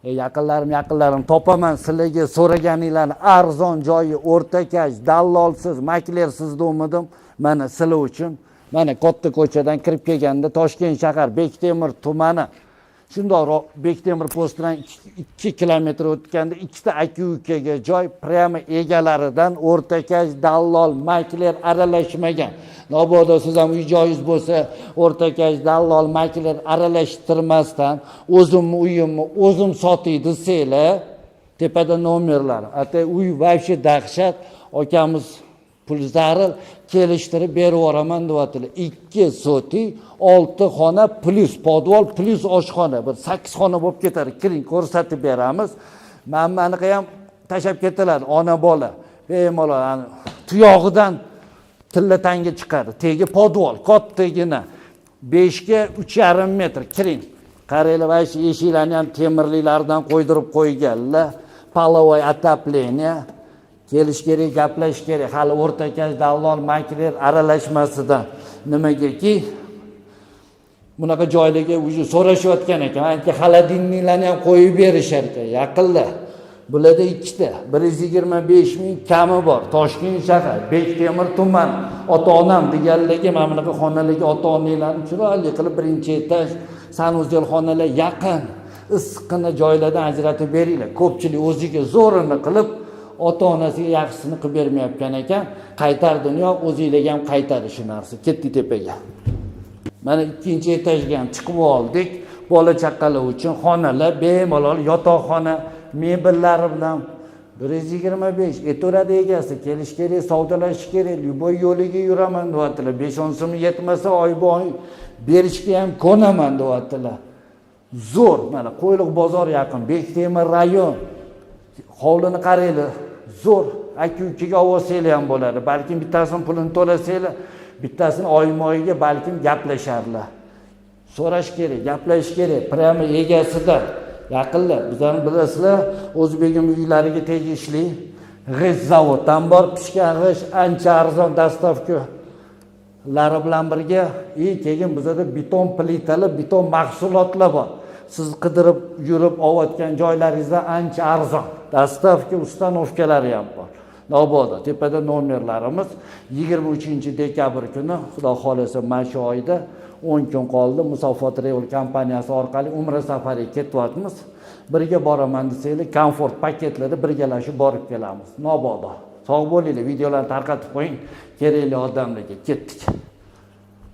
Yaqinlarim topaman sizlarga so'raganinglarni arzon joyi, o'rtakash, dallolsiz, maklersiz dedim. Mana sizlar uchun mana katta ko'chadan kirib kelganda Toshkent shahar Bektemir tumani shundoq Bektemir postidan 2 kilometr o'tganda ikkita aka-ukaga joy prямо egalaridan o'rtakash, dallol, makler aralashmagan. Mabodo siz ham uy joyingiz bo'lsa, o'rtakash, dallol, makler aralashtirmasdan o'zimni uyimni o'zim sotay desanglar, tepada nomerlar. Ata uy vobshe dahshat, akamiz pul zaril kelishtirib berib yuboraman deyaptilar. 2 soti 6 xona plus podval plus oshxona, bir 8 xona bo'lib ketadi. Kiring, ko'rsatib beramiz. Mani ham tashab ketdilar, ona bola. Bemalol tuyog'idan tilla tanga chiqadi. Tegi podval, kattagina. 5 ga 3,5 metr. Kiring. Qaranglar, va shu eshiklarni ham temirliklardan qo'ydirib qo'yganlar. Palovoy atapleniya. Kelish kerak, gaplash kerak. Hali o'rtakash, dallol, makler aralashmasidan. Nimagaki bunaqa joylarga o'zi so'rashayotgan ekan. Ancha xaladinliklarni ham qo'yib berishar ekan. Yaqinda. Bularda ikkita, 125 ming kami bor. Toshkent shahar, Bektemir tuman. Ota-onam deganlarga mana bunaqa xonalarga ota-onalarni chiroyli qilib birinchi etaj, sanuzel xonalar yaqin, issiqqina joylardan ajratib beringlar. Ko'pchilik o'ziga zo'rini qilib ota-onasiga yaxshisini qilib bermayotgan ekan. Qaytar dunyo, o'zingizga ham qaytadi shu narsa. Ketdi tepaga. Mana ikkinchi etajga ham chiqib oldik. Bola chaqalar uchun xonalar, bemalol yotoqxona, mebellari bilan 125 eturadi egasi. Kelish kerak, savdolash kerak, Liboy yo'liga yuraman deyaptilar. 5-10 so'm yetmasa oy-boy berishga ham ko'naman deyaptilar. Zo'r, mana Qo'yliq bozor yaqin, Bektemir rayon. Hovlini qaranglar. Zo'r, aka-ukaga olsanglar ham bo'ladi. Balkim bittasini pulini to'lasanglar, bittasini oyma-oyga balkim gaplasharlar. So'rash kerak, gaplash kerak, prямо egasidan. Yaqinlar, bizlarni bilasizlar, O'zbegim uylariga tegishli g'isht zavoddan bor, pishgan g'isht ancha arzon dastavkalari bilan birga, keyin bizada beton plitali, beton mahsulotlar bor. Siz qidirib yurib olayotgan joylaringizda ancha arzon. Dastavka ustanovkalari ham bor. Mabodo tepada nomerlarimiz 23-dekabr kuni, Xudo xolasa mana shu oyda 10 kun qoldi. Musofot Travel kompaniyasi orqali Umra safariga ketyapmiz. Birga boraman desanglar, komfort paketlarda birgalashib borib kelamiz. Mabodo. Sog' bo'linglar, videolarni tarqatib qo'ying kerakli odamlarga. Ketdik.